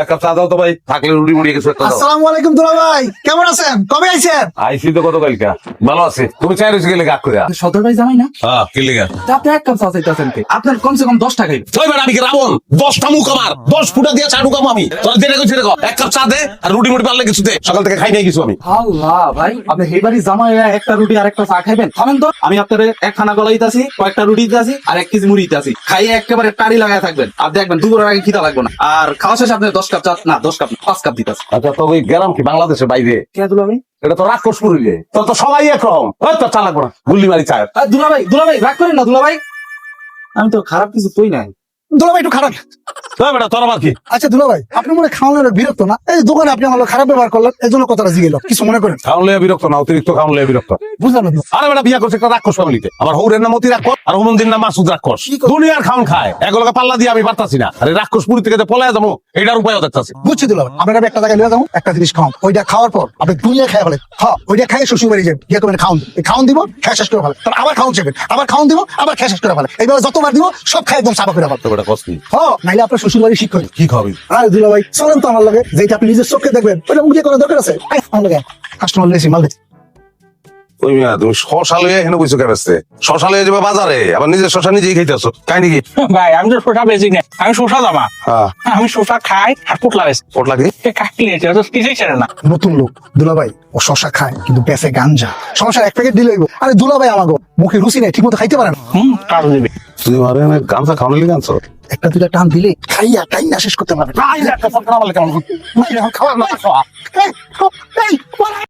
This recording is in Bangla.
এক কাপ চা দাও তো ভাই, থাকলে রুটি মুড়ি কিছু একটা দাও। আসসালামু আলাইকুম দুলা ভাই, কেমন আছেন? কবে আইছেন? আইসি তো কত কালকা, ভালো আছে। তুমি চাই রয়েছে গেলে কাক করে। সদর ভাই জামাই না? হ্যাঁ, কি লেগে? তা আপনি এক কাপ চা চাইতেছেন কে? আপনার কমসে কম 10 টাকাই। ওই বেটা, আমি কি রাবণ? 10টা মুখ আমার, 10 ফুটা দিয়ে চা ঢুকাবো আমি। তোর দেরে কইছি রে, এক কাপ চা দে আর রুটি মুড়ি পারলে কিছু দে। সকাল থেকে খাই নাই কিছু আমি। আল্লাহ ভাই, আপনি এই বাড়ি জামাই একটা রুটি আর একটা চা খাইবেন? থামেন তো, আমি আপনার এক খানা গলা দিতেছি, কয়েকটা রুটি দিতেছি আর 1 কেজি মুড়ি দিতেছি। খাইয়ে একেবারে টাড়ি লাগায় থাকবেন আর দেখবেন দুপুরের আগে খিদা লাগবে না। আর খাওয়া শেষে আপনি 10 কাপ চা, না 10 কাপ 5 কাপ দিতেছি। আচ্ছা, তো ওই গেলাম কি বাংলাদেশের বাইরে? কে দুলা ভাই? এটা তো রাক্ষস পুরিলে, তোর তো সবাই একরকম। ওই তো চা লাগবো না, গুল্লি মারি চা। দুলা ভাই রাগ করেন না দুলা ভাই, আমি তো খারাপ কিছু কই নাই। দুলা ভাই একটু খারাপ। ওই বেটা, তোর আবার কি? আচ্ছা দুলা ভাই, আপনি মনে হয় খাওয়ানোর বিরক্ত না? এই দোকানে আপনি আমার খারাপ ব্যবহার করলেন, এই জন্য কথাটা জিগেল, কিছু মনে করেন? খাওয়ান লইয়া বিরক্ত না, অতিরিক্ত খাওয়ান লইয়া বিরক্ত। বুঝলাম না তো। আরে বেটা, বিয়া করছে একটা রাক্ষস ফ্যামিলিতে। আমার হৌরের নাম অতি রাক্ষস আর হুমন্দির নাম মাসুদ রাক্ষস। কি কর- দুনিয়ার খাওন খায়, এগুলোকে পাল্লা দিয়ে আমি পারতাছি না। আরে রাক্ষস পুরী থেকে যে পলায় যাবো, এটার উপায় দেখতাছি। বুঝছি দুলা ভাই, আপনার একটা জায়গায় লিয়ে যাবো, একটা জিনিস খাওয়ান, ওইটা খাওয়ার পর আপনি দুনিয়া খাই ফেলেন। হ্যাঁ, ওইটা খাই শ্বশুর বাড়ি যাবেন, গিয়ে করবেন খাওন, এই খাওন দিব, খাই শেষ করে ফেলে, তারপর আবার খাওন চাইবেন, আবার খাওন দিব, আবার খাই শেষ করে ফেলে। এইভাবে যতবার দিব সব খাই একদম সাফা করে ফেলে। তো বেটা কষ্টি হ্যাঁ, নাইলে আপনার শ্বশুর বাড়ি শিক্ষক। কি খাবি? আরে দুলা ভাই, চলেন তো আমার লগে, যেটা আপনি নিজের চোখে দেখবেন, ওইটা মুখে করার দরকার আছে? আয়, আমার লগে কাস্টমার লেছি মাল দিচ্ছি। ওই মিয়া, তুমি শশা লইয়া এখানে বইছো কে বেচতে? শশা লইয়া যাবে বাজারে, আবার নিজের শশা নিজেই খাইতেছো, কাই নাকি? ভাই আমি তো শোষা বেশি না, আমি শোষা জামা। হ্যাঁ, আমি শোষা খাই আর পোটলা বেশি ওট লাগে। কাটলে কিছুই ছেড়ে না। নতুন লোক দুলা ভাই, ও শশা খায় কিন্তু বেঁচে গাঞ্জা। সমস্যা, এক প্যাকেট দিলে হইব। আরে দুলা ভাই, আমাকে মুখে রুচি নাই, ঠিক মতো খাইতে পারে না। কারো দিবে তুই মারে গামছা খাওয়ানো লিগে আনছো? একটা দুটা টান দিলে খাইয়া টাইম না শেষ করতে পারবে। খাওয়া